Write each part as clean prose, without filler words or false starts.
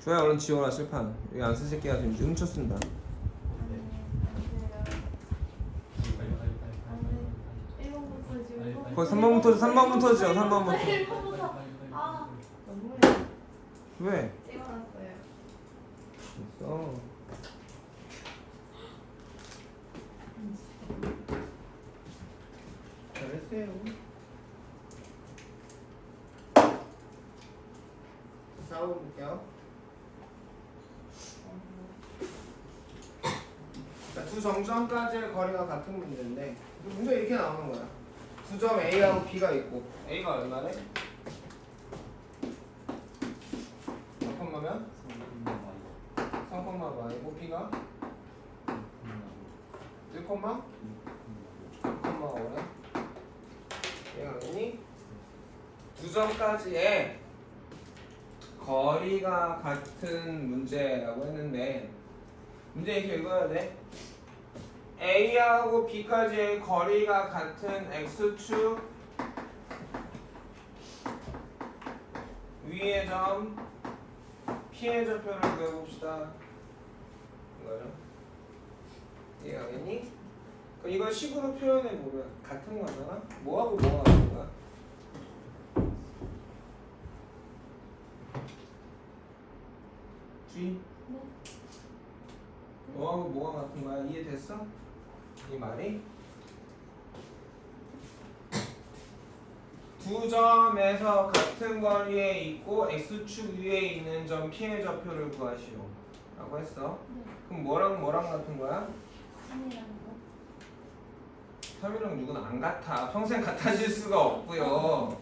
주아야 얼른 지워라 칠판. 여기 안 쓰실 게야 지금 훔쳐 쓴다. 거기 3번부터 지워 3번부터. 1번부터. 아 너무해. 왜? 찍어놨어요. 됐어. 잘했어요. 싸워볼게요. 자, 두 정점까지의 거리가 같은 문제인데 문제 이렇게 나오는 거야. 두 점 A하고 B가 있고 A가 얼마래? 3콤마면 3콤마 Y고 B가 1콤마 3콤마 5래. 얘가 아니니? 두 점까지의 거리가 같은 문제라고 했는데 문제 이렇게 읽어야 돼. A하고 B까지의 거리가 같은 X축 위의 점 P의 좌표를 구해봅시다. 이거죠? 이해가겠니? 그럼 이걸 식으로 표현해보면 같은 거잖아? 뭐하고 뭐가 같은 거야? G? 네. 뭐하고 뭐가 같은 거야? 이해됐어? 이 말이? 두 점에서 같은 거리에 있고 X축 위에 있는 점 P의 좌표를 구하시오 라고 했어. 네. 그럼 뭐랑 뭐랑 같은 거야? 3이라는 거. 3이랑 6은 안 같아. 평생 같아질 수가 없고요.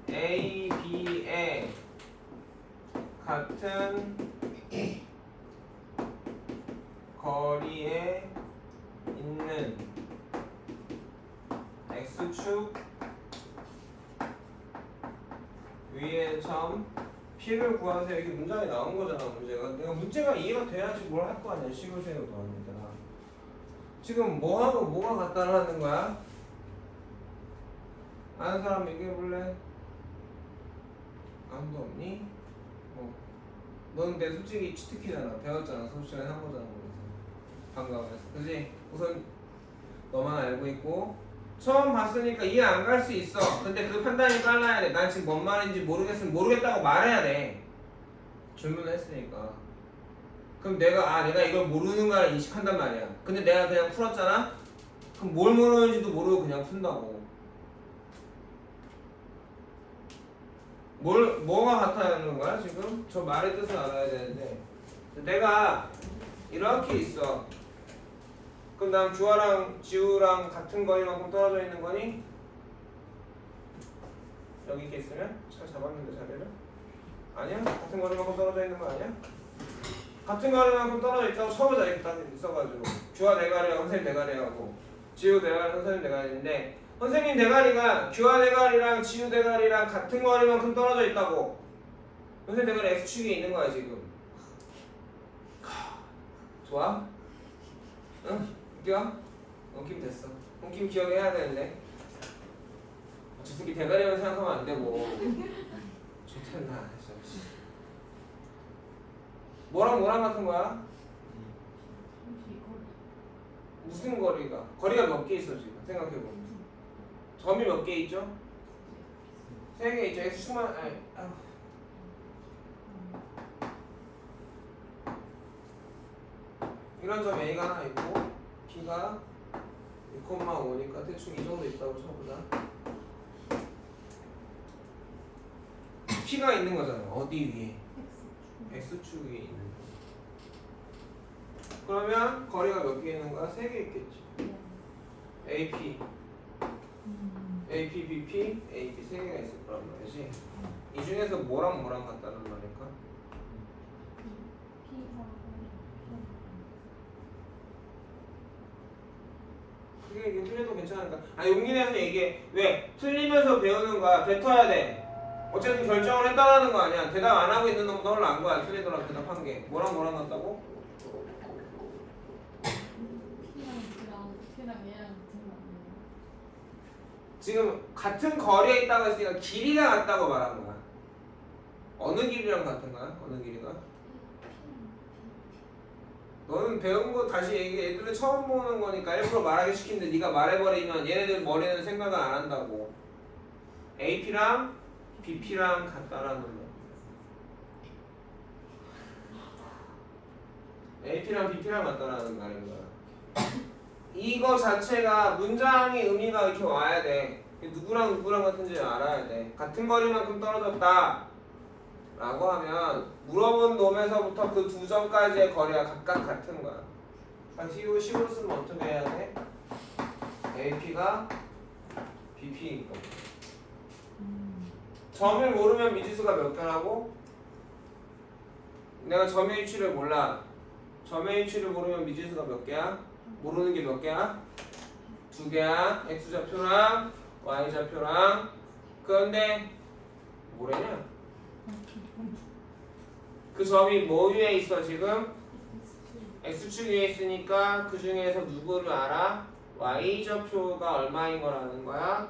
A, B에 같은 거리에 있는 X축 위의 점 P를 구하세요. 이게 문장에 나온 거잖아. 내가 문제가 이해가 돼야지 뭘 할 거 아니야. 식을 세우고 하는데 지금 뭐하고 뭐가 같다는 거야? 아는 사람 얘기해 볼래? 아무도 없니? 넌 근데 솔직히 치트키잖아. 배웠잖아. 수업 시간에 한 거잖아. 방과후에서. 그지? 우선 너만 알고 있고 처음 봤으니까 이해 안 갈 수 있어. 근데 그 판단이 빨라야 돼. 난 지금 뭔 말인지 모르겠으면 모르겠다고 말해야 돼. 질문을 했으니까. 그럼 내가 이걸 모르는 걸 인식한단 말이야. 근데 내가 그냥 풀었잖아? 그럼 뭘 모르는지도 모르고 그냥 푼다고. 뭐가 같아야 거야 지금? 저 말의 뜻을 알아야 되는데 내가 이렇게 있어. 그럼 난 주아랑 지우랑 같은 거리만큼 떨어져 있는 거니? 여기 이렇게 있으면? 잘 잡았는데 자리를? 아니야? 같은 거리만큼 떨어져 있는 거 아니야? 같은 거리만큼 떨어져 있다고 쳐보자. 이렇게 딱 있어가지고 주아 대가리하고 선생님 대가리하고 지우 대가리 선생님 대가리인데 선생님 대가리가 주아 대가리랑 지우 대가리랑 같은 거리만큼 떨어져 있다고. 선생님 대가리 X축에 있는 거야 지금. 좋아? 응? 웃겨? 웃김 됐어. 웃김 기억해야 되는데 저 새끼 대가리만 생각하면 안 되고 좋겠나. 뭐랑 같은 거야? 무슨 거리가? 거리가 몇 개 있어 지금 생각해보면. 점이 몇 개 있죠? 3개 있죠. X축만 이런 점 A가 하나 있고 B가 6,5니까 대충 이 정도 있다고 쳐보자. P가 있는 거잖아. 어디 위에? X축 위에 있는 거. 그러면 거리가 몇 개 있는 거야? 3개 있겠지. AP AP, BP, AB 3개가 있을 거란 말이지. 이 중에서 뭐랑 같다는 말일까? 그게 이게 틀려도 괜찮으니까. 용기 내서 얘기해. 왜? 틀리면서 배우는 거야. 뱉어야 돼. 어쨌든 결정을 했다라는 거 아니야. 대답 안 하고 있는 놈보다 훨씬 안 거야. 틀리더라도 대답한 게. 뭐랑 같다고? 지금 같은 거리에 있다고 했으니까 길이가 같다고 말한 거야. 어느 길이랑 같은 거야? 어느 길이가? 너는 배운 거 다시 얘기해. 애들은 처음 보는 거니까 일부러 말하게 시키는데 네가 말해버리면 얘네들 머리는 생각을 안 한다고. AP랑 BP랑 같다라는 거. AP랑 BP랑 같다라는 말인 거야. 이거 자체가 문장의 의미가 이렇게 와야 돼. 누구랑 누구랑 같은지 알아야 돼. 같은 거리만큼 떨어졌다 라고 하면 물어본 놈에서부터 그 두 점까지의 거리가 각각 같은 거야. 식으로 쓰면 어떻게 해야 돼? AP가 BP인 거. 점을 모르면 미지수가 몇 개라고? 내가 점의 위치를 몰라. 점의 위치를 모르면 미지수가 몇 개야? 모르는 게 몇 개야? 두 개야. x좌표랑 y좌표랑. 그런데 뭐래냐? 그 점이 뭐 위에 있어 지금? x축 위에 있으니까 그 중에서 누구를 알아? y좌표가 얼마인 거라는 거야?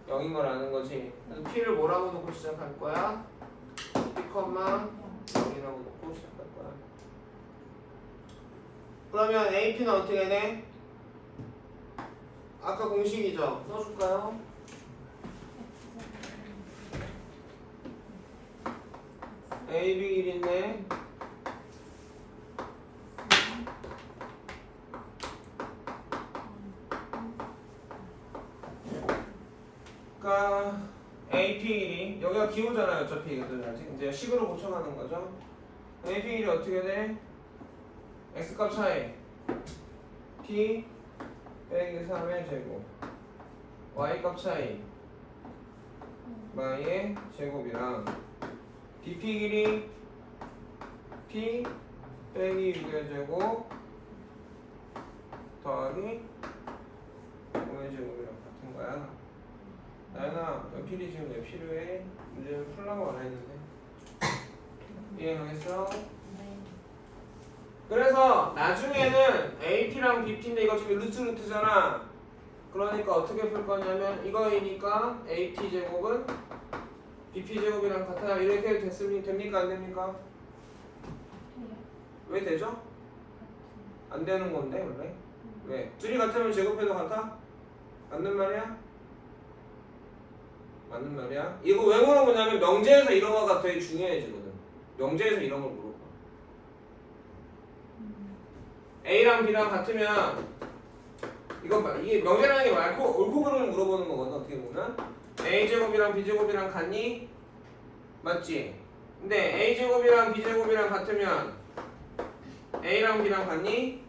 0인 거라는 거지. 그래서 p를 뭐라고 놓고 시작할 거야? p, 0이라고 놓고 시작할 거야. 그러면 AP는 어떻게 돼? 아까 공식이죠? 써줄까요? AB 길이인데 그러니까 AP 길이 여기가 기호잖아요. 어차피 이것들 아직 이제 식으로 고쳐가는 거죠. AP 길이 어떻게 돼? X값 차이 P 빼기 3의 제곱 Y값 차이 Y의 제곱이랑 BP 길이 P 빼기 6의 제곱 더하기 5의 제곱이랑 같은 거야. 나연아, 연필이 지금 왜 필요해? 문제를 풀라고 안 했는데 이해하겠어? 네. 그래서 나중에는 AP랑 BP인데 이거 지금 루트잖아. 그러니까 어떻게 풀 거냐면 이거이니까 AP 제곱은 BP 제곱이랑 같아요. 이렇게 됩니까 안 됩니까? 왜 되죠? 안 되는 건데 원래. 왜? 둘이 같으면 제곱해도 같아? 맞는 말이야? 맞는 말이야? 이거 왜 물어보냐면 명제에서 이런 거가 되게 중요해지거든. 명제에서 이런 걸 물어봐. A랑 B랑 같으면 이게 명제라는 게 옳고 그름을 물어보는 거거든. 어떻게 보면 A제곱이랑 B제곱이랑 같니? 맞지? 근데 A제곱이랑 B제곱이랑 같으면 A랑 B랑 같니?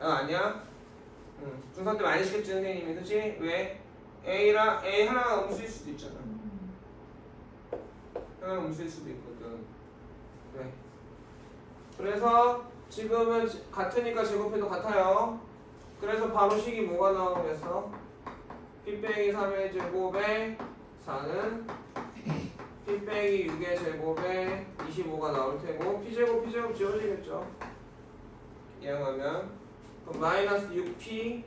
아니야? 중3 때 많이 시켰지 선생님이. 그치? 왜? A 하나가 음수일 수도 있잖아. 하나가 음수일 수도 있거든. 왜? 그래서 지금은 같으니까 제곱해도 같아요. 그래서 바로 식이 뭐가 나오겠어? P 빼기 3의 제곱에 4는 P 빼기 6의 제곱에 25가 나올 테고 P제곱 지워지겠죠? 이항하면 그럼 마이너스 6P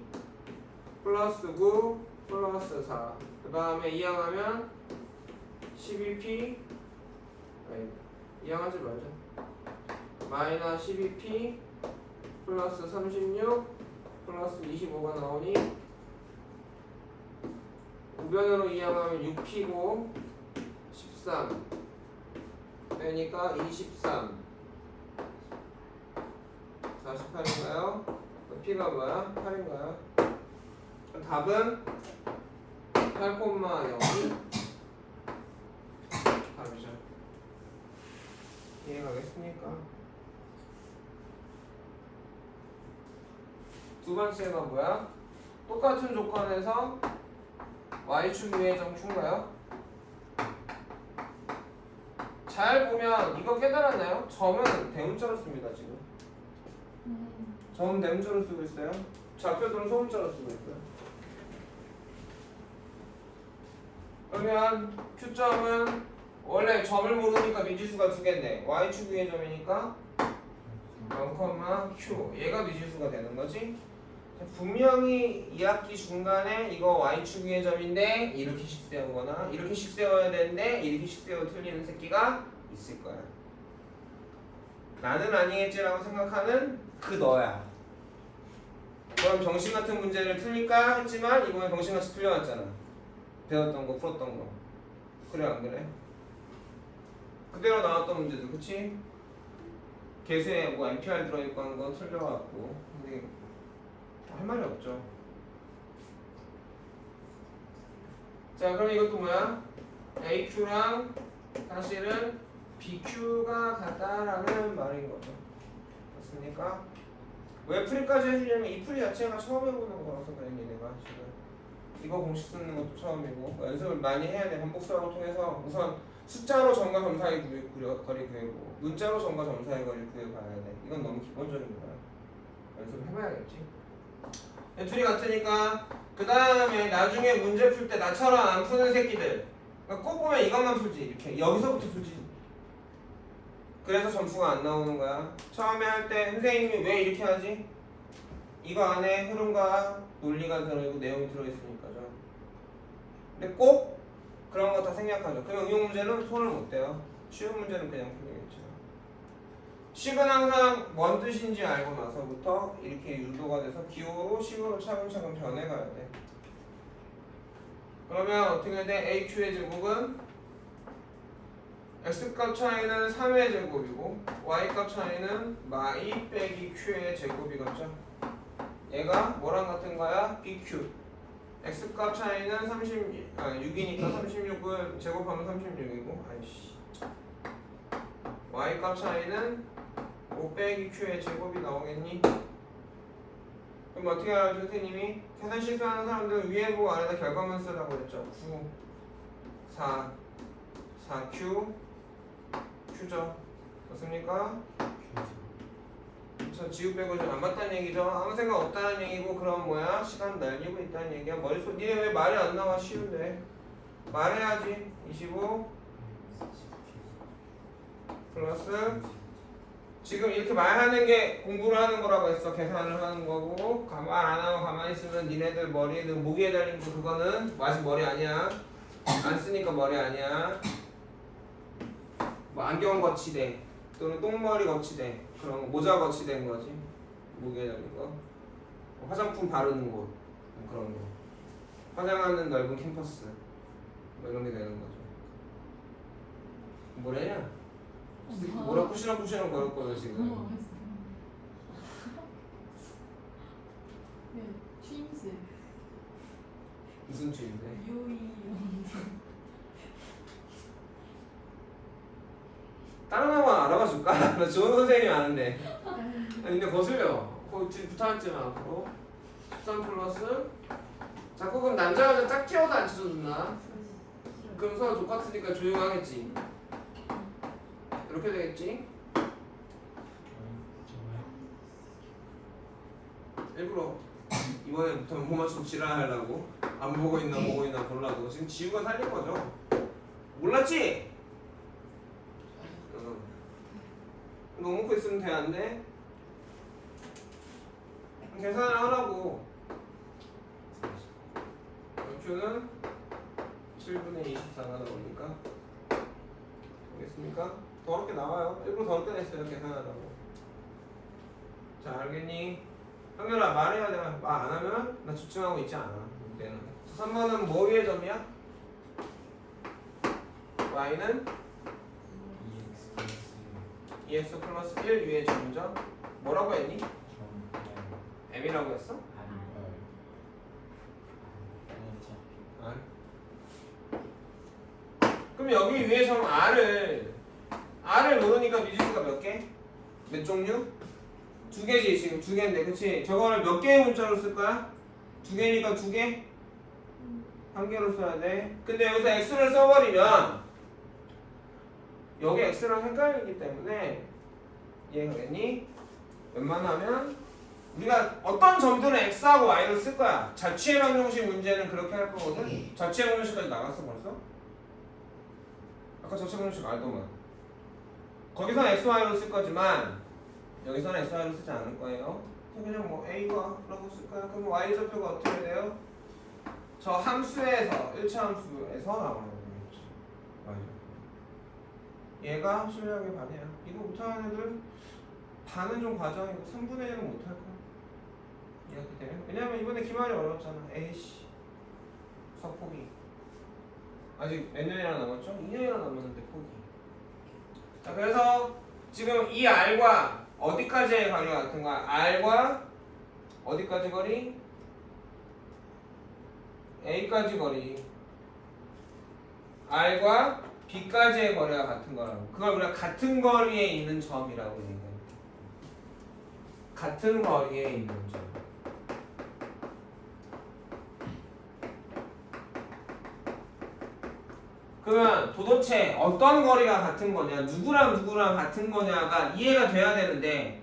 플러스 9 플러스 4 그 다음에 이항하면 12P 이항하지 말자. 마이너스 12P 플러스 36 플러스 25가 나오니 우변으로 이항하면 6P고 13 그러니까 23 48인가요? P가 뭐야? 8인가요? 답은 8,0이 답이죠. 이해가겠습니까? 두 번째가 뭐야? 똑같은 조건에서 y축 위의 점 Q인가요? 잘 보면 이거 깨달았나요? 점은 대문자로 씁니다 지금. 점은 대문자로 쓰고 있어요. 좌표들은 소문자로 쓰고 있고요. 그러면 Q점은 원래 점을 모르니까 미지수가 두 개인데 y축 위의 점이니까 0, Q 얘가 미지수가 되는 거지. 분명히 2학기 중간에 이거 y축 위의 점인데 이렇게씩 세우거나 이렇게씩 세워야 되는데 이렇게씩 세워 틀리는 새끼가 있을 거야. 나는 아니겠지라고 생각하는 그 너야. 그럼 정신 같은 문제를 틀릴까 했지만 이번에 정신같이 틀려놨잖아. 배웠던 거 풀었던 거. 그래 안 그래? 그대로 나왔던 문제도 그치? 개수에 뭐 NPR 들어있고 하는 거 틀려갖고 근데 할 말이 없죠. 자 그럼 이것도 뭐야? AQ랑 사실은 BQ가 같다라는 말인 거죠. 맞습니까? 왜 풀이까지 해주냐면 이 풀이 자체가 처음 해보는 거라서 그래 얘네가 지금 이거 공식 쓰는 것도 처음이고 연습을 많이 해야 돼. 반복 수학을 통해서 우선 숫자로 점과 점 사이 거리 구해보고 문자로 점과 점 사이 거리 구해봐야 돼. 이건 너무 기본적인 거야. 연습해봐야겠지. 둘이 같으니까 그 다음에 나중에 문제 풀 때 나처럼 안 푸는 새끼들 그러니까 꼭 보면 이것만 풀지 이렇게 여기서부터 풀지. 그래서 점수가 안 나오는 거야. 처음에 할 때 선생님이 왜 이렇게 하지? 이거 안에 흐름과 논리가 들어있고 내용이 들어있으니까죠. 근데 꼭 그런 거 다 생략하죠. 그럼 응용 문제는 손을 못 대요. 쉬운 문제는 그냥 풀리겠죠. 식은 항상 뭔 뜻인지 알고 나서부터 이렇게 유도가 돼서 기호로 식으로 차근차근 변해가야 돼. 그러면 어떻게 돼? AQ의 제곱은 X값 차이는 3의 제곱이고 Y값 차이는 마이 빼기 Q의 제곱이겠죠. 얘가 뭐랑 같은 거야? BQ. X값 차이는 6이니까 36을 제곱하면 36이고 아이씨. Y값 차이는 5 빼기 Q의 제곱이 나오겠니? 그럼 어떻게 하라고 선생님이? 계산 실수하는 사람들은 위에 보고 아래다 결과만 쓰라고 했죠. 9, 4, 4Q, Q죠. 맞습니까? 저 지우 빼고 좀 안 맞다는 얘기죠. 아무 생각 없다는 얘기고 그럼 뭐야? 시간 날리고 있다는 얘기야. 머릿속 니네 왜 말이 안 나와? 쉬운데 말해야지. 25 플러스 지금 이렇게 말하는 게 공부를 하는 거라고 했어. 계산을 하는 거고 말 안 하고 가만히 있으면 니네들 머리는 목에 달린 거 그거는 아직 머리 아니야. 안 쓰니까 머리 아니야. 뭐 안경 거치대 또는 똥머리 거치대 그런 거 모자 거치대인 거지. 목에 달린 거. 화장품 바르는 곳 그런 거. 화장하는 넓은 캠퍼스 뭐 이런 게 되는 거죠. 뭐래냐? 뭐라 푸시렁푸시렁 거렸거든 지금. 네, 트윈스. 무슨 주인데? 유이. 다른 학원 알아봐 줄까? 나 좋은 선생님이 아는데. 근데 거슬려. 거기 뒤 붙어앉지 마 앞으로. 13 플러스. 자꾸 그럼 남자가 짝 지어서 안 쳐줬나? 그럼 서로 족같으니까 조용하겠지. 이렇게 되겠지? 일부러 이번에부터 못 맞추고 지랄하려고 안 보고 있나 보고 있나 보려고 지금 지우가 살린 거죠. 몰랐지? 너무 놓고 있으면 돼 안 돼? 계산을 하라고. Q는 7분의 24가 나오니까 알겠습니까? 더럽게 나와요. 일부러 더럽게 냈어요. 계산하라고. 자 알겠니? 형렬아 말해야 돼. 말 안 하면 나 집중하고 있지 않아. 얘는 3번은 뭐 위의 점이야? Y는 2x 플러스 1 위의 점이죠. 뭐라고 했니? M이라고 했어? 그럼 여기 위에 점 R을 모르니까 미지수가 몇 개? 몇 종류? 두 개지 지금 두 개인데 그치? 저거를 몇 개의 문자로 쓸 거야? 두 개니까 두 개? 한 개로 써야 돼. 근데 여기서 X를 써버리면 여기 X랑 헷갈리기 때문에 이해가겠니? 웬만하면 우리가 어떤 점들은 X하고 Y를 쓸 거야. 자취의 방정식 문제는 그렇게 할 거거든. 자취의 방정식까지 나갔어 벌써? 아까 자취의 방정식 알더만. 거기서는 X, Y로 쓸 거지만 여기서는 SI로 쓰지 않을 거예요. 그냥 뭐 A가 라고 쓸까요? 그럼 Y좌표가 어떻게 돼요? 저 함수에서 1차 함수에서 나오는 거겠죠. Y좌표. 얘가 실력의 반이에요. 이거 못하는 애들 반은 좀 과정이고 3분의 1은 못할 거야. 이렇게 되면 왜냐면 이번에 기말이 어려웠잖아. 에이씨 수학 포기. 아직 몇 년이나 남았죠? 2년이나 남았는데 포기. 자 그래서 지금 이 R과 어디까지의 거리가 같은 거야? R과 어디까지 거리? A까지 거리. R과 B까지의 거리가 같은 거라고. 그걸 우리가 같은 거리에 있는 점이라고 얘기해. 같은 거리에 있는 점. 그러면 도대체 어떤 거리가 같은 거냐, 누구랑 같은 거냐가 이해가 돼야 되는데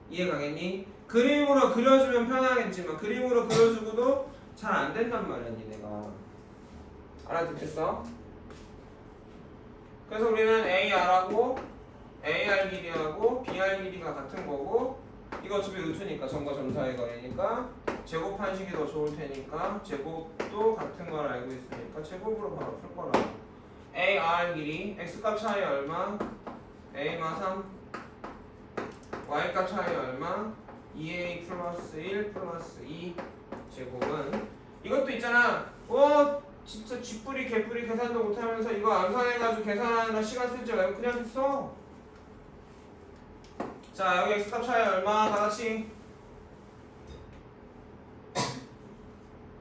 이해가겠니? 그림으로 그려주면 편하겠지만 그림으로 그려주고도 잘 안 된단 말이야 니네가. 알아듣겠어? 그래서 우리는 AR하고 AR 길이하고 BR 길이가 같은 거고 이거 어차피 루트니까 점과 점 사이 거리니까 제곱한식이 더 좋을 테니까 제곱도 같은 걸 알고 있으니까 제곱으로 바로 풀 거라고. AR 길이 X값 차이 얼마? A마 3 Y값 차이 얼마? 2A 플러스 1 플러스 2 제곱은 이것도 있잖아. 진짜 쥐뿌리 개뿌리 계산도 못하면서 이거 암산해가지고 계산하느라 시간 쓰지 말고 그냥 써. 자 여기 X값 차이 얼마? 다같이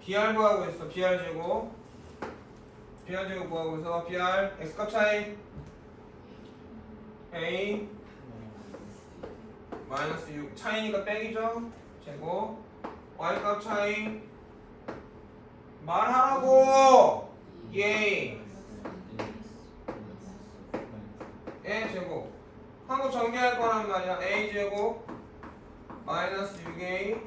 BR 구하고 있어. BR 제곱 BR 제곱 구하고 있어. BR X값 차이 A 마이너스 6 차이니까 빼기죠. 제곱 Y값 차이 말하라고. 예. 예 제곱 한 거 정리할 거란 말이야. A 제곱 마이너스 6A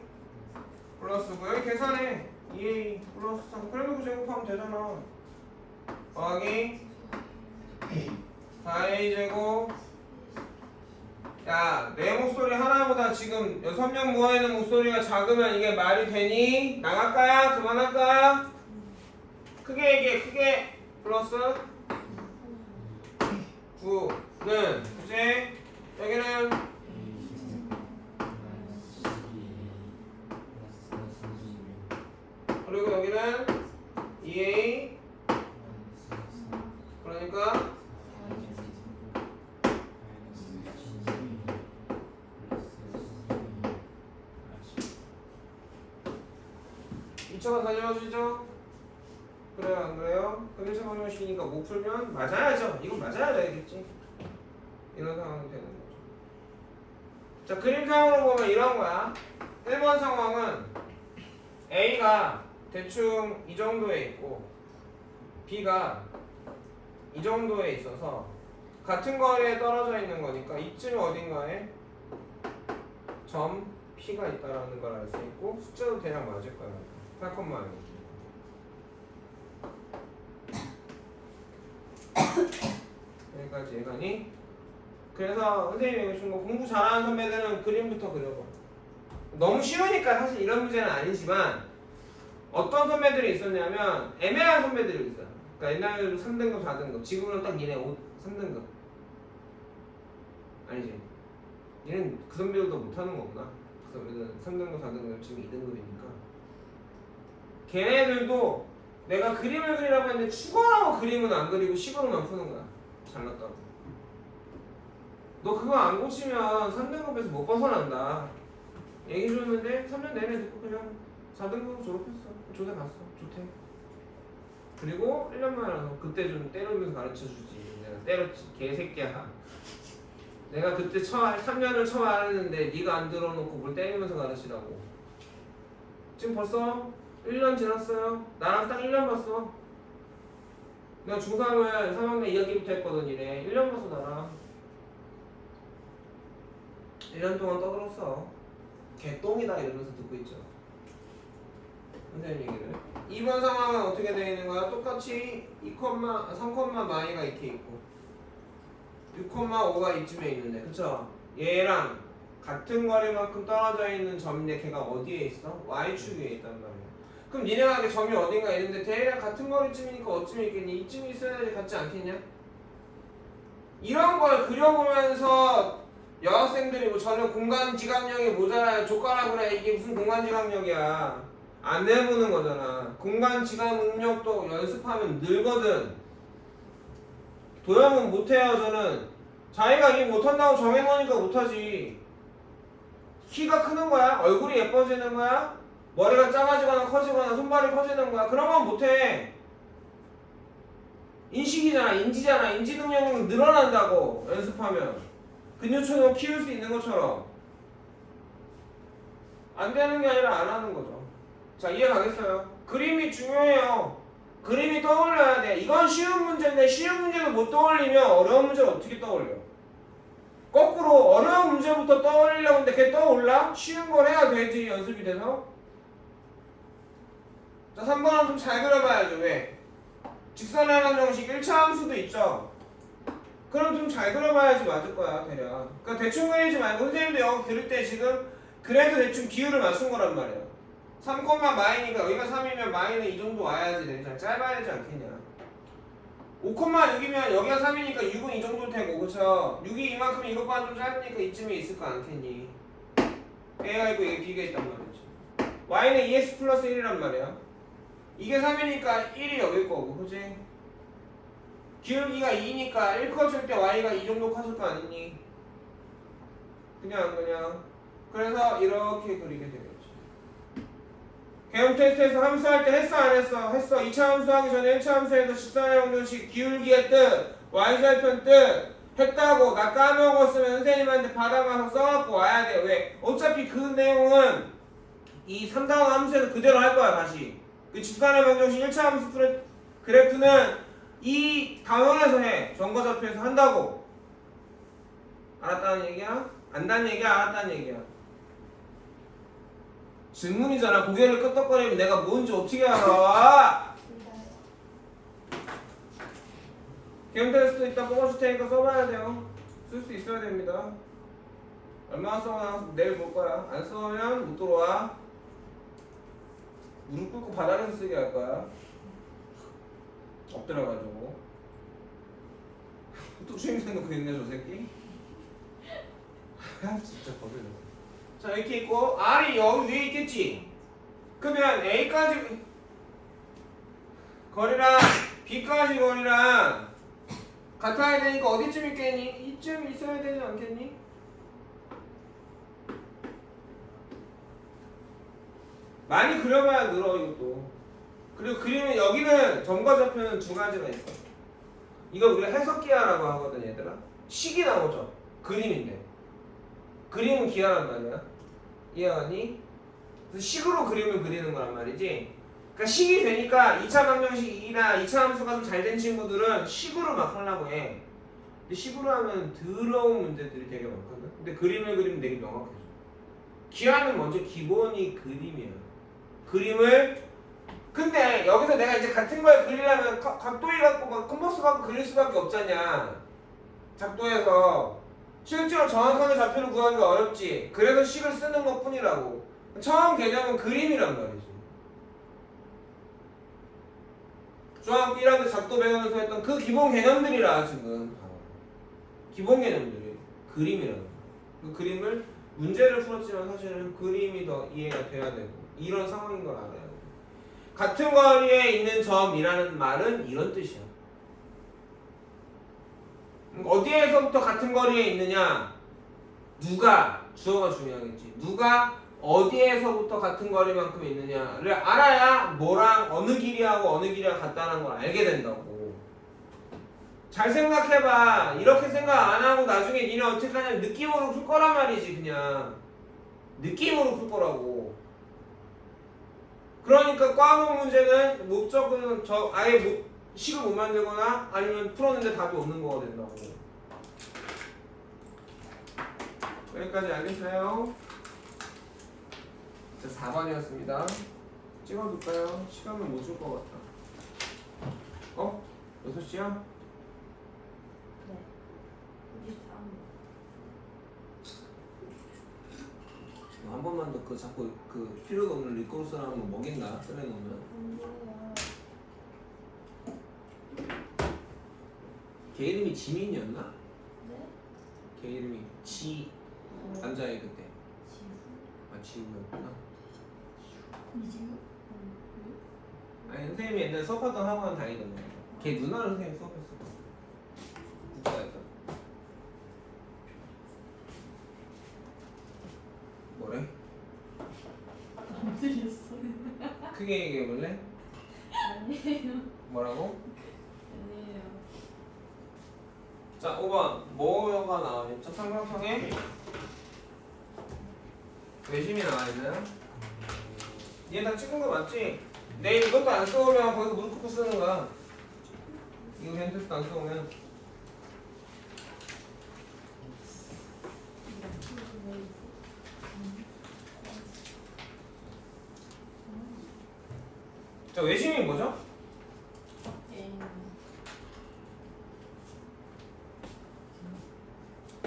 플러스 9 여기 계산해. 2A 플러스 3 그래도 그 제곱하면 되잖아. 더하기 4A 제곱. 야, 내 목소리 하나보다 지금 6명 모여있는 목소리가 작으면 이게 말이 되니? 나갈까요? 그만할까요? 크게 얘기해. 크게. 플러스 9는 그치? 여기는 그리고 여기는 2A 그러니까 이차가 다녀주시죠? 그래요 안 그래요? 근데 차 다녀주시니까 못 풀면 맞아야죠. 이건 맞아야 되겠지. 이런 상황이 되는 거죠. 자 그림상으로 보면 이런 거야. 1번 상황은 A가 대충 이 정도에 있고 B가 이 정도에 있어서 같은 거리에 떨어져 있는 거니까 이쯤 어딘가에 점 P가 있다라는 걸 알 수 있고 숫자도 대략 맞을 거야. 8,1 여기까지 예가니? 그래서 선생님이 이거 준 거 공부 잘하는 선배들은 그림부터 그려봐. 너무 쉬우니까 사실 이런 문제는 아니지만 어떤 선배들이 있었냐면 애매한 선배들이 있어요. 그러니까 옛날에도 3등급, 4등급 지금은 딱 니네 3등급 아니지? 얘는 그 선배들도 못하는 거구나. 그 선배들은 3등급, 4등급 지금 2등급이니까 걔네들도 내가 그림을 그리라고 했는데 축어라고 그림은 안 그리고 식으로만 푸는 거야. 잘났다고. 너 그거 안 고치면 3등급에서 못 벗어난다. 얘기 줬는데 3년 내내 듣고 그냥 4등급 졸업했어. 조대 갔어. 좋대. 그리고 1년 만에 와서 그때 좀 때리면서 가르쳐주지. 내가 때렸지. 개새끼야. 내가 그때 3년을 처음 알았는데 네가 안 들어놓고 뭘 때리면서 가르치라고. 지금 벌써 1년 지났어요. 나랑 딱 1년 봤어. 내가 중3을 3학년 2학기부터 했거든. 이래 1년 봤어 나랑. 1년 동안 떠들었어. 개똥이다 이러면서 듣고 있죠. 선생님 얘기를. 2번 상황은 어떻게 되어 있는 거야? 똑같이 3,마이가 이렇게 있고 6,5가 이쯤에 있는데 그쵸? 얘랑 같은 거리만큼 떨어져 있는 점인데 걔가 어디에 있어? Y축에 있단 말이야. 그럼 니네가 그 점이 어딘가 있는데 대략 같은 거리쯤이니까 어쯤에 있겠니? 이쯤에 있어야지 같지 않겠냐? 이런 걸 그려보면서 여학생들이 뭐 저는 공간지각력이 모자라요 족가라 그래. 이게 무슨 공간지각력이야. 안 내보는 거잖아. 공간지각 능력도 연습하면 늘거든. 도형은 못해요 저는. 자기가 이게 못한다고 정해놓으니까 못하지. 키가 크는 거야? 얼굴이 예뻐지는 거야? 머리가 작아지거나 커지거나 손발이 커지는 거야? 그런 건 못해. 인식이잖아, 인지잖아. 인지 능력은 늘어난다고 연습하면. 근육처럼 키울 수 있는 것처럼. 안 되는 게 아니라 안 하는 거죠. 자, 이해 가겠어요? 그림이 중요해요. 그림이 떠올려야 돼. 이건 쉬운 문제인데 쉬운 문제도 못 떠올리면 어려운 문제를 어떻게 떠올려? 거꾸로 어려운 문제부터 떠올리려고 하는데 그게 떠올라? 쉬운 걸 해야 되지 연습이 돼서. 자, 3번은 좀 잘 그려봐야죠. 왜? 직선의 방정식 1차 함수도 있죠. 그럼 좀 잘 그려봐야지 맞을 거야 대략. 그러니까 대충 그리지 말고 선생님도 영어 그릴 때 지금 그래도 대충 비율을 맞춘 거란 말이야. 3, 마이니까 여기가 3이면 마이는 이 정도 와야지 되잖아. 짧아야 되지 않겠냐. 5,6이면 여기가 3이니까 6은 이 정도 되고 그쵸? 6이 이만큼 이것보다 좀 짧으니까 이쯤에 있을 거 않겠니? A가 있고 이게 B가 있단 말이지. Y는 2x 플러스 1이란 말이야. 이게 3이니까 1이 여길 거고 그치? 기울기가 2니까 1 커질 때 Y가 이 정도 커질 거 아니니? 그냥 그래서 이렇게 그리게 되겠지. 개형 테스트에서 함수할 때 했어 안 했어? 했어. 2차 함수하기 전에 1차 함수에서 직선의 방정식 기울기의 뜻 Y절편 뜻 했다고 나 까먹었으면 선생님한테 받아가서 써갖고 와야 돼. 왜? 어차피 그 내용은 이 3다운 함수에서 그대로 할 거야 다시. 그 직선의 방정식 1차 함수 그래프는 이 단원에서 해. 정거좌표에서 한다고. 알았다는 얘기야? 안다는 얘기야? 알았다는 얘기야? 질문이잖아. 고개를 끄덕거리면 내가 뭔지 어떻게 알아? 개형 테스트 이따 뽑아줄 테니까 써봐야 돼요. 쓸 수 있어야 됩니다. 얼마나 써나 내일 볼 거야. 안 써면 못 들어와. 무릎 꿇고 바닥에서 쓰게 할 거야. 엎드려가지고. 또 추임새 놓고 있네 저 새끼. 아 진짜 거슬려. 자 이렇게 있고 R이 여기 위에 있겠지. 그러면 A까지 거리랑 B까지 거리랑 같아야 되니까 어디쯤 있겠니? 이쯤 있어야 되지 않겠니? 많이 그려봐야 늘어 이것도. 그리고 그리면 여기는 점과 좌표는 두 가지가 있어. 이거 우리가 해석기하라고 하거든 얘들아. 식이 나오죠. 그림인데 그림은 기하란 말이야. 이해하니? 그래서 식으로 그림을 그리는 거란 말이지. 그러니까 식이 되니까 2차 방정식이나 2차 함수가 좀 잘 된 친구들은 식으로 막 하려고 해. 근데 식으로 하면 더러운 문제들이 되게 많거든. 근데 그림을 그리면 되게 명확해져. 기하는 먼저 기본이 그림이야. 그림을 근데 여기서 내가 이제 같은 걸 그리려면 각도일 갖고 막 컴퍼스 갖고 그릴 수밖에 없잖냐. 작도에서 실제로 정확하게 좌표를 구하는 게 어렵지. 그래서 식을 쓰는 것 뿐이라고. 처음 개념은 그림이란 말이지. 중학교 1학년 작도 배우면서 했던 그 기본 개념들이라 지금. 기본 개념들이 그림이라는 거야. 그 그림을 문제를 풀었지만 사실은 그림이 더 이해가 돼야 되고 이런 상황인 걸 알아야 돼. 같은 거리에 있는 점이라는 말은 이런 뜻이야. 어디에서부터 같은 거리에 있느냐? 누가 주어가 중요하겠지. 누가 어디에서부터 같은 거리만큼 있느냐를 알아야 뭐랑 어느 길이하고 어느 길이가 같다는 걸 알게 된다고. 잘 생각해봐. 이렇게 생각 안 하고 나중에 니네 어떻게 하냐면 느낌으로 풀 거란 말이지. 그냥 느낌으로 풀 거라고. 그러니까 과목 문제는 목적은 아예 식을 못 만들거나 아니면 풀었는데 답이 없는 거가 된다고. 여기까지 알겠어요? 자, 4번이었습니다. 찍어둘까요? 시간은 못 줄 것 같아. 6시야? 네. 23. 번만 더 그 자꾸 그 필요도 없는 리코르스라는 거 먹인다 꺼내놓으면. 안 돼요. 걔 이름이 지민이었나? 네? 걔 이름이 지 남자애 그때. 지우? 아 지우였구나. 이지우? 아니 선생님이 옛날에 수업하던 학원 다니던 애. 걔 누나를 선생님이 수업했어. 국가에서. 뭐래? 안 들렸어요. 크게 얘기해볼래? 아니에요. 뭐라고? 아니에요. 자 5번 뭐가 나와있죠? 삼각형에 외심이 나와있나요? 얘 다 찍은 거 맞지? 내일 이것도 안 써오면 거기서 무릎 꿇고 쓰는 거야. 이거 그냥 테스트 안 써오면. 자 외심이 뭐죠?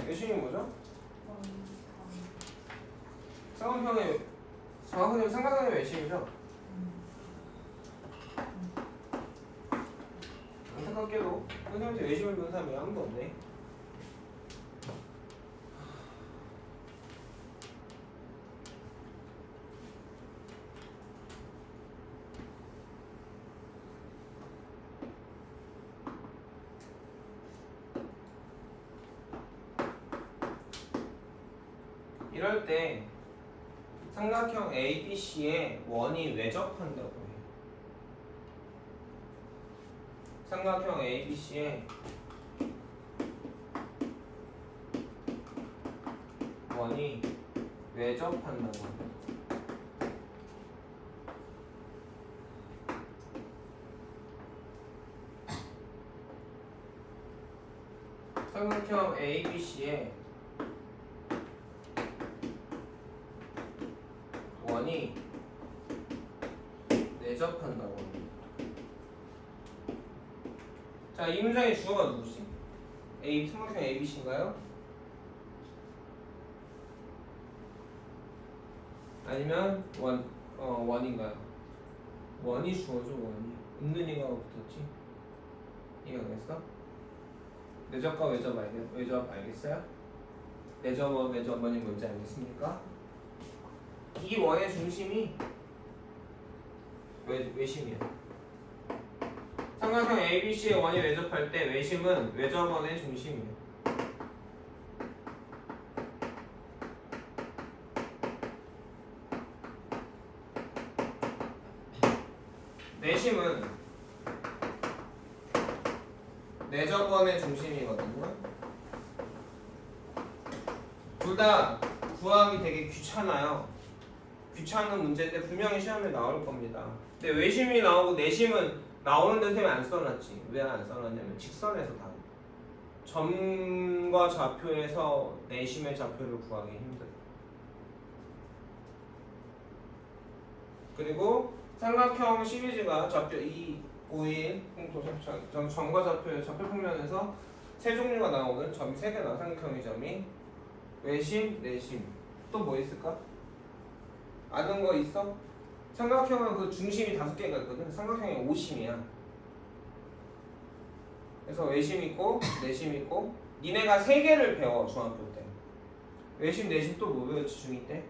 외심이 뭐죠? 삼각형의 정확하게 삼각형의 외심이죠? 안타깝게도 선생님한테 외심을 본 사람이 아무도 없네. 이럴 때 삼각형 ABC에 원이 외접한다고 해. 삼각형 ABC에 원이 외접한다고 해. 삼각형 ABC에 원이 내접한다고 합니다. 자, 이 문장의 주어가 누구지? 삼각형 ABC인가요? 아니면 원인가요? 원이 주어죠, 원이. 없는 이가 붙었지? 이해가 됐어? 내접과 외접 알겠어요? 내접원, 외접원이 뭔지 알겠습니까? 이 원의 중심이 외심이야. 삼각형 ABC의 원이 외접할 때 외심은 외접원의 중심이야. 내심은 내접원의 중심이거든요. 둘 다 구하기 되게 귀찮아요. 귀찮은 문제인데 분명히 시험에 나올 겁니다. 근데 외심이 나오고 내심은 나오는데 선생님이 안 써놨지. 왜 안 써놨냐면 직선에서 다. 점과 좌표에서 내심의 좌표를 구하기 힘들어. 그리고 삼각형 시리즈가 좌표 2, 5, 1, 점과 좌표의 좌표 평면에서 세 종류가 나오는 점이 3개 나와. 삼각형의 점이 외심, 내심. 또 뭐 있을까? 아는 거 있어? 삼각형은 그 중심이 5개가 있거든. 삼각형이 오심이야. 그래서 외심 있고 내심 있고 니네가 3개를 배워 중학교 때. 외심, 내심 또 뭐 배웠지 중2 때?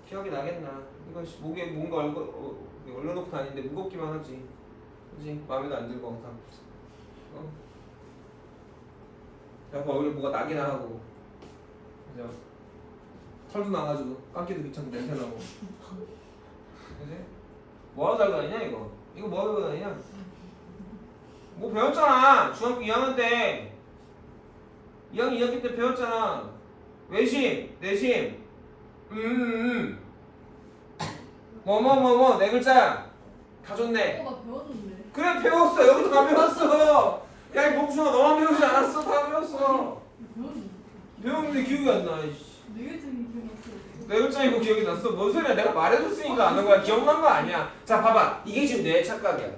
기억이 나겠나? 이거 목에 뭔가 올려놓고 다니는데 무겁기만 하지. 그치? 마음에도 안 들고 항상. 자꾸 얼굴에 뭐가 나긴 하고. 그죠? 털도 나가지고 깎기도 귀찮고 냄새 나고. 그지? 뭐하러 달고 다니냐 이거? 이거 뭐하러 달고 다니냐? 뭐 배웠잖아. 중학교 2학년 때 2학년 2학기 때 배웠잖아. 외심, 내심, 뭐뭐뭐뭐 네 글자 다 좋네. 나 배웠는데. 그래 배웠어. 여기도 다 배웠어. 야 이 멍충아 너만 배우지 않았어. 다 배웠어. 배웠는데. 배웠는데 기억이 안 나. 네 글자는 기억났어요. 네 글자이고 기억이 났어. 뭔 소리야? 내가 말해줬으니까 아는 거야. 기억난 거 아니야. 자 봐봐. 이게 지금 내 착각이야.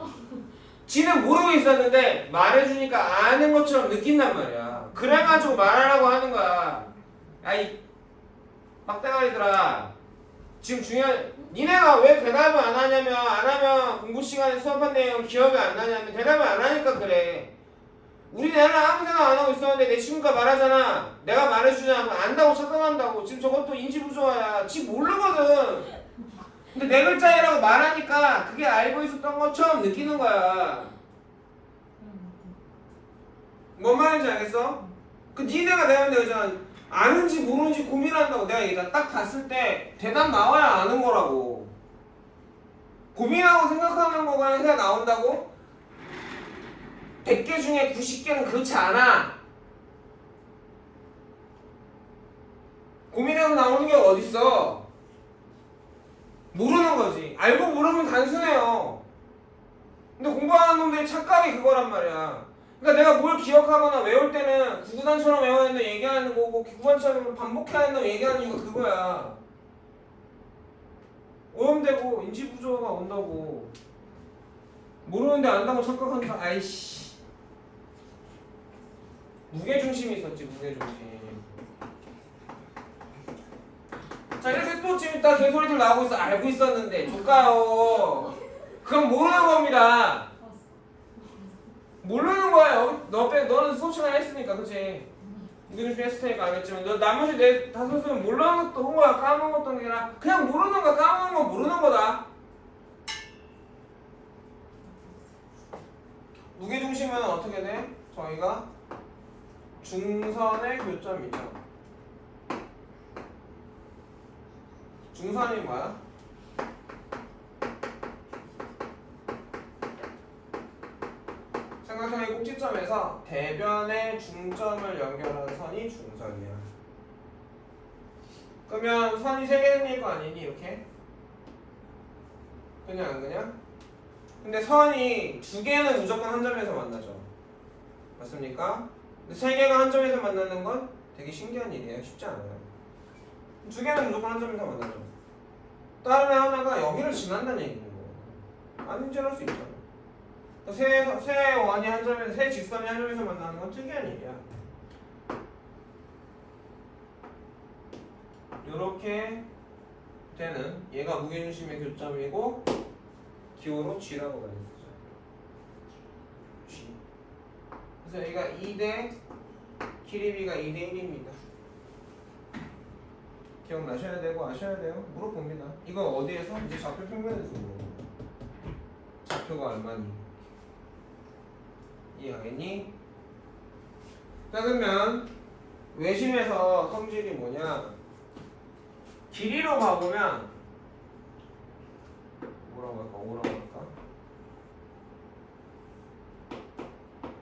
지는 모르고 있었는데 말해주니까 아는 것처럼 느낀단 말이야. 그래가지고 말하라고 하는 거야. 야이 빡대가리들아. 지금 중요한 니네가 왜 대답을 안 하냐면 안 하면 공부 시간에 수업한 내용 기억이 안 나냐면 대답을 안 하니까 그래. 우리 애는 아무 생각 안 하고 있었는데 내 친구가 말하잖아. 내가 말해주잖아. 그럼 안다고 착각한다고. 지금 저것도 인지 부조화야. 지금 모르거든. 근데 네 글자이라고 말하니까 그게 알고 있었던 것처럼 느끼는 거야. 뭔 말인지 알겠어? 그 니네가 내가 그잖아. 아는지 모르는지 고민한다고 내가 얘기했잖아. 딱 봤을 때 대답 나와야 아는 거라고. 고민하고 생각하는 거가 그냥 나온다고? 100개 중에 90개는 그렇지 않아. 고민해서 나오는 게 어딨어. 모르는 거지. 알고 모르면 단순해요. 근데 공부하는 놈들의 착각이 그거란 말이야. 그러니까 내가 뭘 기억하거나 외울 때는 구구단처럼 외워야 된다 얘기하는 거고 구구단처럼 반복해야 된다고 얘기하는 이유가 그거야. 오염되고 인지 부조화가 온다고. 모르는데 안다고 착각한다. 아이씨. 무게중심이 있었지, 무게중심. 자, 이렇게 또 지금 딱 개소리들 나오고 있어. 알고 있었는데. 조까요. 그건 모르는 겁니다. 모르는 거야. 너는 수업 시간에 했으니까, 그치? 무게중심 했을 테니까 알겠지만, 너 나머지 내 다섯은 모르는 것도 한 거야. 까먹은 것도 아니라. 그냥 모르는 거, 까먹은 거 모르는 거다. 무게중심은 어떻게 돼? 저희가 중선의 교점이죠. 중선이 뭐야? 삼각형의 꼭지점에서 대변의 중점을 연결하는 선이 중선이야. 그러면 선이 3개 생길 거 아니니 이렇게? 그냥 안 그냥? 근데 선이 2개는 무조건 한 점에서 만나죠. 맞습니까? 근데 3개가 한 점에서 만나는 건 되게 신기한 일이에요. 쉽지 않아요. 2개는 무조건 한 점에서 만나죠. 다른 애 하나가 여기를 지난다는 얘기는 거예요. 안 인정할 수 있잖아. 세 원이 한 점에서, 세 직선이 한 점에서 만나는 건 특이한 일이야. 이렇게 되는 얘가 무게중심의 교점이고 기호로 G라고 많이 쓰죠. G. 그래서 여기가 2대 길이비가 2대 1입니다. 기억나셔야 되고 아셔야 돼요. 물어봅니다. 이거 어디에서? 이제 좌표 평면에서 물어봅니다. 좌표가 얼마니? 이해하겠니? 자, 그러면 외심에서 성질이 뭐냐? 길이로 봐보면 뭐라고 할까? 뭐라고 할까?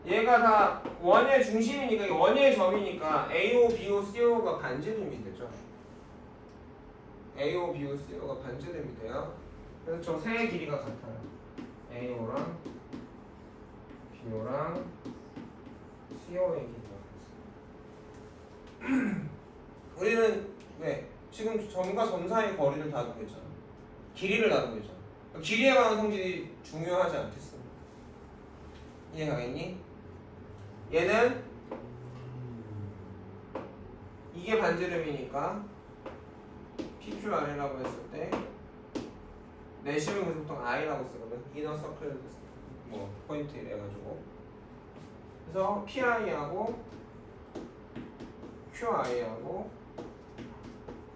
얘가 다 원의 중심이니까 원의 점이니까 AO, BO, CO가 반지름이 되죠. AO, BO, CO가 반지름이 돼요. 그래서 저 세 길이가 같아요. AO랑 BO랑 CO의 길이가 같습니다. 우리는 왜? 지금 점과 점 사이의 거리를 다루고 있잖아. 길이를 다루고 있잖아. 길이에 관한 성질이 중요하지 않겠어? 이해가겠니? 얘는 이게 반지름이니까 PQR이라고 했을 때 내심은 그래서 보통 I라고 쓰거든. 이너 서클 뭐 포인트 이래가지고 그래서 PI하고 QI하고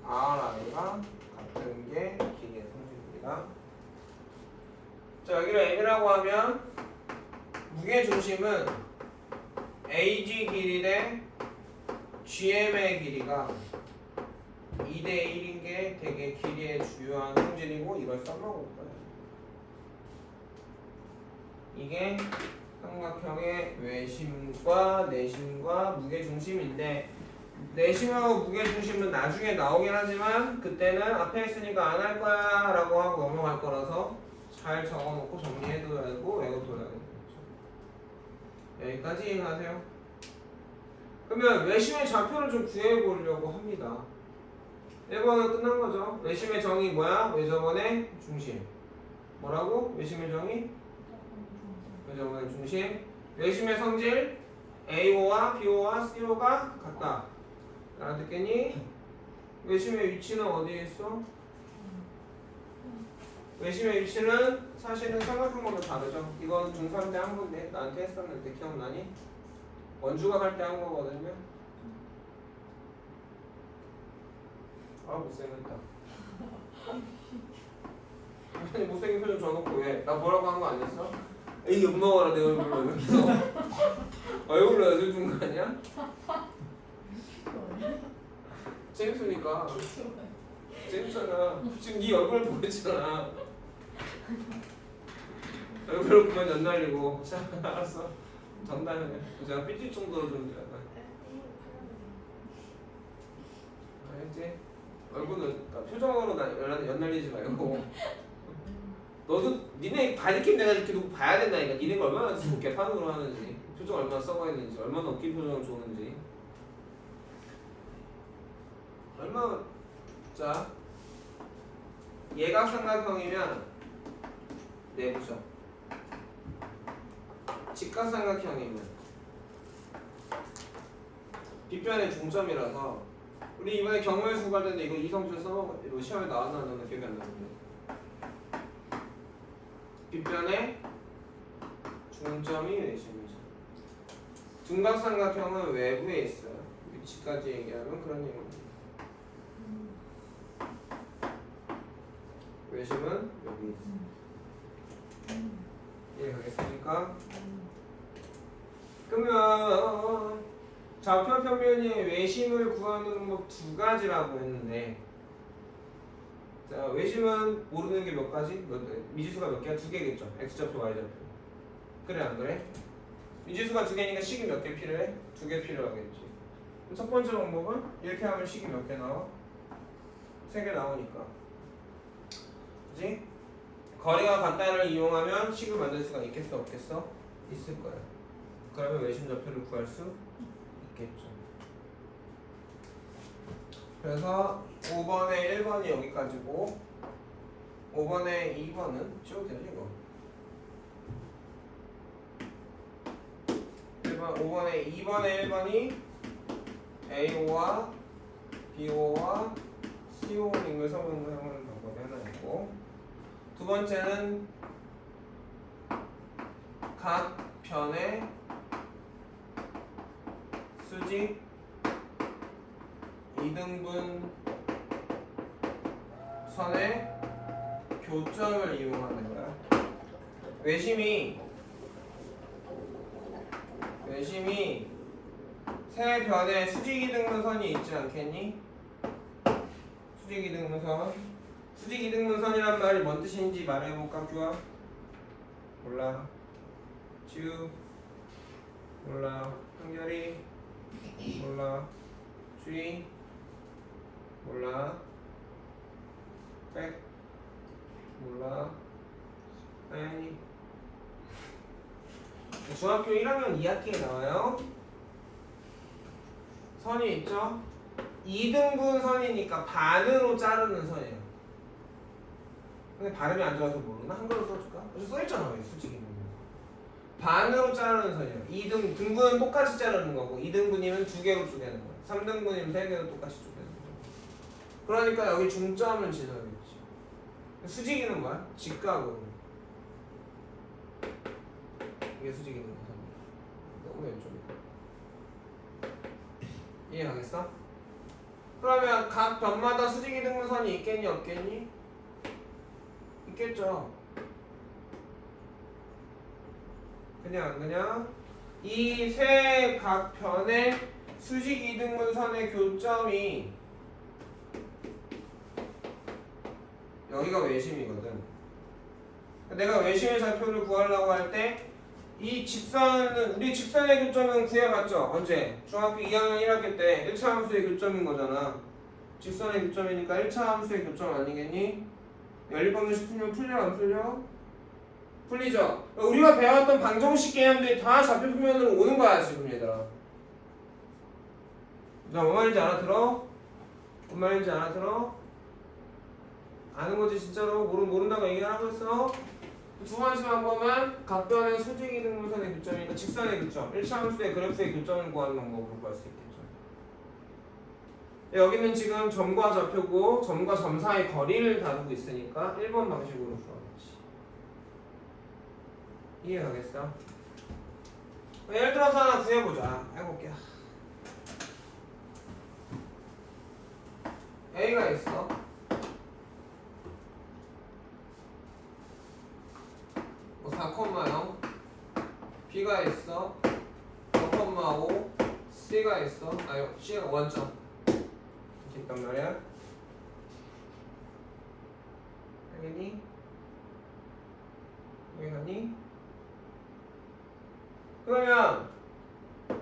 RI가 같은 게 길이의 성질입니다. 자, 여기를 M이라고 하면 무게중심은 AG 길이 대 GM의 길이가 2대 1인 게 되게 길이의 주요한 성질이고 이걸 써먹을 거예요. 이게 삼각형의 외심과 내심과 무게중심인데 내심하고 무게중심은 나중에 나오긴 하지만 그때는 앞에 있으니까 안 할 거야 라고 하고 넘어갈 거라서 잘 적어놓고 정리해둬야 되고 외워둬야 되고 여기까지 이해하세요? 그러면 외심의 좌표를 좀 구해보려고 합니다. 1번은 끝난 거죠. 외심의 정의 뭐야? 외접원의 중심. 뭐라고? 외심의 정의? 외접원의 중심. 외심의 성질 AO와 BO와 CO가 같다. 알아듣겠니? 외심의 위치는 어디에 있어? 외심의 위치는 사실은 생각한 거랑 다르죠. 이건 중3 때 한 건데 나한테 했었는데 기억나니? 원주각 할 때 한 거거든요. 아 못생겼다. 아니 못생긴 표정 줘놓고 왜? 나 뭐라고 한 거 아니었어? 에이 욕먹어라 내 얼굴로 이러면서 얼굴로 여줄 준 거 아니야? 재밌으니까 재밌잖아. 지금 네 얼굴 보고 있잖아. 얼굴 보면 연날리고 자 알았어 장난해. 제가 삐질 정도로 좀 약간 알겠지? 얼굴은 표정으로 연날리지 말고 너도 니네 바디캠 내가 이렇게 누구 봐야 된다니까. 니네가 얼마나 개판으로 하는지 표정 얼마나 썩어 있는지 얼마나 웃긴 표정을 주는지 얼마나. 자 예각삼각형이면 내부죠. 직각삼각형이면 빗변의 중점이라서 우리 이번에 경우의 수 관련데 이거 이성준 써먹어. 이거 시험에 나왔나 안 나왔나 기억이 안 나는데 빗변의 중점이 외심이죠. 둔각삼각형은 외부에 있어요. 위치까지 얘기하면 그런 얘기입니다. 외심은 여기 있어요. 이해가겠습니까? 그러면 좌표 평면의 외심을 구하는 방법 두 가지라고 했는데, 자 외심은 모르는 게 몇 가지? 미지수가 몇 개야? 두 개겠죠. x좌표, y좌표. 그래 안 그래? 미지수가 두 개니까 식이 몇 개 필요해? 두 개 필요하겠지. 첫 번째 방법은 이렇게 하면 식이 몇 개 나와? 세 개 나오니까. 그지? 거리가 같다를 이용하면 식을 만들 수가 있겠어 없겠어? 있을 거야. 그러면 외심 좌표를 구할 수 있겠죠. 그래서 5번에 1번이 여기까지고 5번에 2번은 지워도 되지 이거. 5번에 1번이 A5와 B5와 C5 링을 성형하는 방법이 하나 있고, 두 번째는 각 변의 수직 2등분 선의 교점을 이용하는 거야. 외심이 세 변의 수직 2등분선이 있지 않겠니? 수직 2등분선. 수직 2등분선이란 말이 뭔 뜻인지 말해볼까 규아? 몰라. 지우 몰라. 한결이 몰라. 주희 몰라. 백 몰라. 아니 중학교 1학년 2학기에 나와요. 선이 있죠? 2등분 선이니까 반으로 자르는 선이에요. 근데 발음이 안 좋아서 모르나? 한글로 써줄까? 여기 써있잖아. 여기 수직이 반으로 자르는 선이에요. 등분은 똑같이 자르는 거고 2등분이면 2개로 쪼개는 거야. 3등분이면 3개로 똑같이 쪼개는 거야. 그러니까 여기 중점을 지정했지. 수직이는 뭐야? 직각으로. 이게 수직이는 거야. 너무 왼쪽이다. 이해가겠어? 그러면 각 변마다 수직 2등분선이 있겠니 없겠니? 있겠죠. 그냥 이 세 각 변의 수직 2등분선의 교점이 여기가 외심이거든. 내가 외심의 좌표를 구하려고 할 때 이 직선은 우리 직선의 교점은 구해봤죠? 언제? 중학교 2학년 1학기 때 1차 함수의 교점인 거잖아. 직선의 교점이니까 1차 함수의 교점 아니겠니? 연립방정식 풀면 풀려 안 풀려? 풀리죠? 우리가 배웠던 방정식 개념들이 다 좌표 표면으로 오는 거야 지금 얘들아. 나 뭔 말인지 알아들어? 뭔 말인지 알아들어? 아는 거지 진짜로? 모른다고 얘기하라고 했어? 두 번째 방법은 각 변의 수직 2등분선의 교점이니까 직선의 교점 1차 함수의 그래프의 교점을 구하는 방법으로 구할 수 있겠죠. 여기는 지금 점과 좌표고 점과 점 사이 거리를 다루고 있으니까 1번 방식으로 풀어야지. 이해가겠어? 예를 들어서 하나 구해보자. 해볼게. A가 있어. 뭐 4,0 B가 있어. 0,5 C가 있어. 아니 C가 원점 이렇게 있단 말이야. 알겠니? 이해가니? 그러면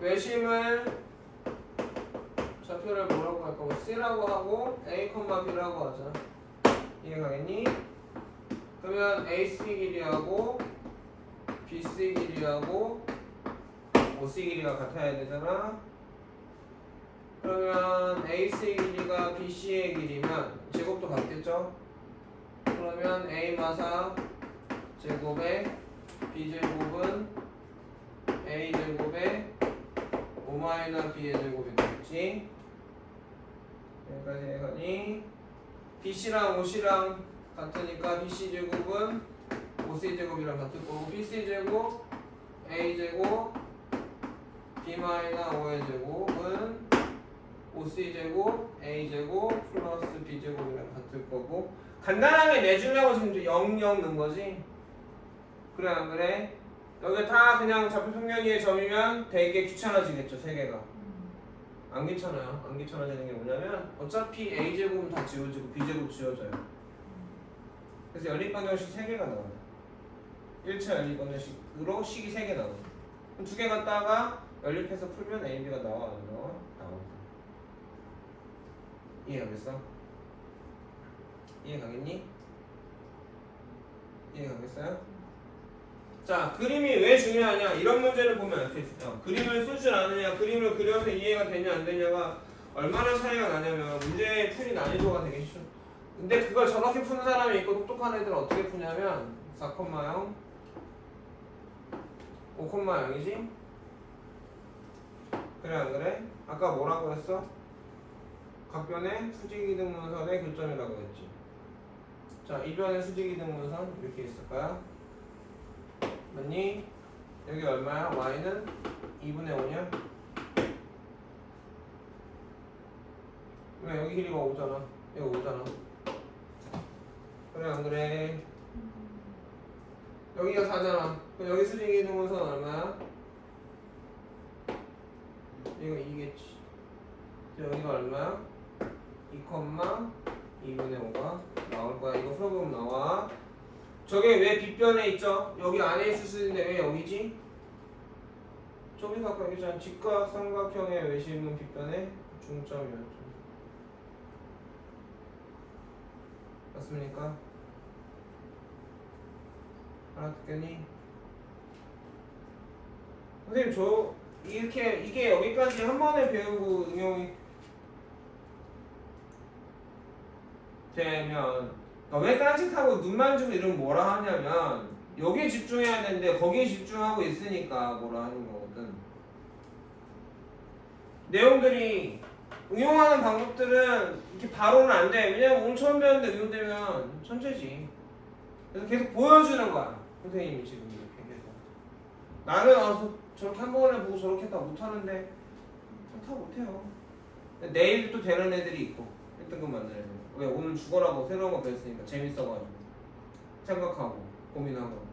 외심을 좌표를 뭐라고 할 거고 C라고 하고 A, B라고 하자. 이해가겠니? 그러면 AC 길이하고 BC 길이하고 OC 길이가 같아야 되잖아. 그러면 AC 길이가 BC의 길이면 제곱도 같겠죠? 그러면 A 마사 제곱에 B 제곱은 A 제곱에 5-B의 제곱이 되겠지. 여기까지 해가니 BC랑 OC랑 같으니까 BC 제곱은 OC 제곱이랑 같을 거고 BC 제곱 A 제곱 B-5의 제곱은 OC 제곱 A 제곱 플러스 B 제곱이랑 같을 거고 간단하게 내주려고 지금 0 넣은 거지. 그래 안 그래? 여기 다 그냥 좌표 평면위의 점이면 되게 귀찮아지겠죠, 세 개가. 안 귀찮아요. 안 귀찮아지는 게 뭐냐면 어차피 A 제곱은 다 지워지고 B 제곱 지워져요. 그래서 연립방정식 3개가 나와요. 1차 연립방정식으로 식이 3개 나와요. 그럼 2개 갖다가 연립해서 풀면 A, B가 나와 안 나와? 나와. 이해하겠어? 이해가겠니? 이해가겠어요? 자, 그림이 왜 중요하냐? 이런 문제를 보면 알 수 있어요. 그림을 쓰질 않느냐, 그림을 그려서 이해가 되냐 안 되냐가 얼마나 차이가 나냐면 문제의 풀이 난이도가 되게 쉬워. 근데 그걸 저렇게 푸는 사람이 있고 똑똑한 애들은 어떻게 푸냐면 4,0 5,0이지? 그래 안 그래? 아까 뭐라고 했어? 각변의 수직이등분선의 교점이라고 했지. 자, 이변의 수직이등분선 이렇게 있을까요? 맞니? 여기 얼마야? y는 2분의 5냐? 왜 여기 길이가 5잖아. 이거 5잖아. 그래 안 그래? 여기가 4잖아. 그럼 여기 수직이등분선 얼마야? 이거 2겠지. 여기가 얼마야? 2,2분의 5가 나올 거야. 이거 풀어보면 나와. 저게 왜 빗변에 있죠? 여기 안에 있을 수 있는데 왜 여기지? 저기서 아까 얘기했잖아. 직각삼각형의 외심은 빗변의 중점이었죠. 맞습니까? 알아듣겠니? 선생님 저 이게 여기까지 한 번에 배우고 응용이 되면 왜 딴짓하고 눈만 주고 이러면 뭐라 하냐면 여기에 집중해야 되는데 거기에 집중하고 있으니까 뭐라 하는 거거든. 내용들이 응용하는 방법들은 이렇게 바로는 안 돼. 왜냐면 오늘 처음 배웠는데 응용되면 천재지. 그래서 계속 보여주는 거야. 선생님이 지금 이렇게 계속. 나는 저렇게 한 번에 보고 저렇게 다 못하는데 다 못해요. 내일 또 되는 애들이 있고 1등급 만나야 돼. 왜? 오늘 죽어라고 새로운 거 배웠으니까 재밌어가지고 생각하고 고민하고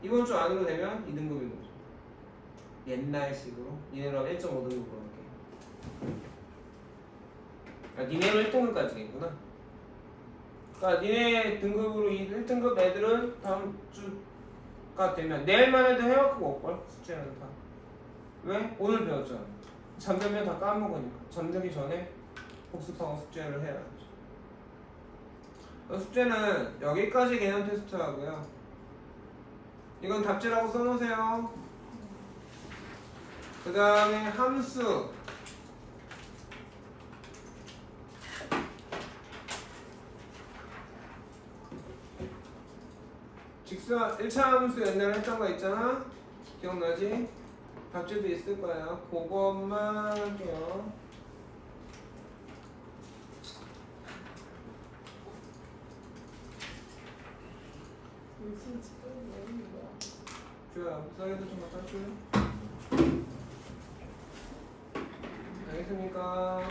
이번 주 안으로 되면 2등급인 거죠. 옛날식으로 니네로 1.5등급으로 할게. 아, 니네로 1등급까지겠구나. 그러니까 니네 등급으로 1등급 애들은 다음 주가 되면 내일만 해도 해갖고 올걸? 숙제는 다. 왜? 오늘 배웠잖아. 잠들면 다 까먹으니까 잠들기 전에 복습하고 숙제를 해야죠. 숙제는 여기까지 개념 테스트 하고요. 이건 답지라고 써놓으세요. 그 다음에 함수. 직선 1차 함수 옛날에 했던 거 있잖아. 기억나지? 답지도 있을 거예요. 그것만 할게요. 무슨 집을 내는 거야? 주야, 사이드 좀 갖다 줘. 알겠습니까?